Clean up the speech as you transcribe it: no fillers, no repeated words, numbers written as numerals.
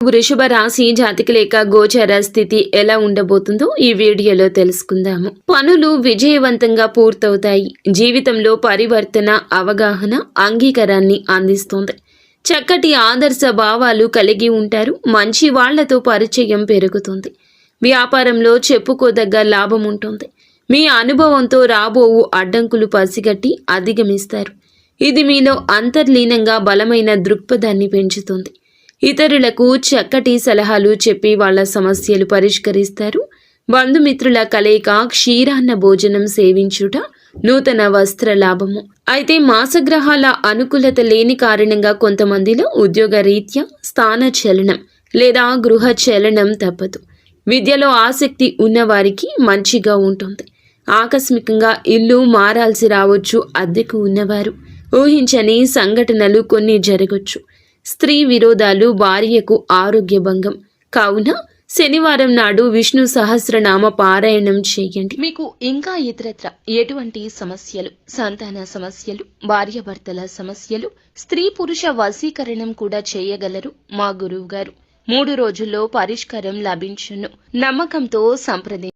వృషభ రాశి జాతికి లేక గోచర స్థితి ఎలా ఉండబోతుందో ఈ వీడియోలో తెలుసుకుందాము. పనులు విజయవంతంగా పూర్తవుతాయి. జీవితంలో పరివర్తన, అవగాహన, అంగీకారాన్ని అందిస్తుంది. చక్కటి ఆదర్శ భావాలు కలిగి ఉంటారు. మంచి వాళ్లతో పరిచయం పెరుగుతుంది. వ్యాపారంలో చెప్పుకోదగ్గ లాభం ఉంటుంది. మీ అనుభవంతో రాబోవు అడ్డంకులు పసిగట్టి అధిగమిస్తారు. ఇది మీలో అంతర్లీనంగా బలమైన దృక్పథాన్ని పెంచుతుంది. ఇతరులకు చక్కటి సలహాలు చెప్పి వాళ్ళ సమస్యలు పరిష్కరిస్తారు. బంధుమిత్రుల కలయిక, క్షీరాన్న భోజనం సేవించుట, నూతన వస్త్ర లాభము. అయితే మాసగ్రహాల అనుకూలత లేని కారణంగా కొంతమందిలో ఉద్యోగ రీత్యా స్థాన చలనం లేదా గృహ చలనం తప్పదు. విద్యలో ఆసక్తి ఉన్నవారికి మంచిగా ఉంటుంది. ఆకస్మికంగా ఇల్లు మారాల్సి రావచ్చు. అద్దెకు ఉన్నవారు ఊహించని సంఘటనలు కొన్ని జరగచ్చు. స్త్రీ విరోధాలు, భార్యకు ఆరోగ్య భంగం. కావున శనివారం నాడు విష్ణు సహస్రనామ పారాయణం చేయండి. మీకు ఇంకా ఇతరత్ర ఎటువంటి సమస్యలు, సంతాన సమస్యలు, భార్యాభర్తల సమస్యలు, స్త్రీ పురుష వశీకరణం కూడా చేయగలరు మా గురువు గారు. 3 రోజుల్లో పరిష్కారం లభించును. నమ్మకంతో సంప్రదించండి.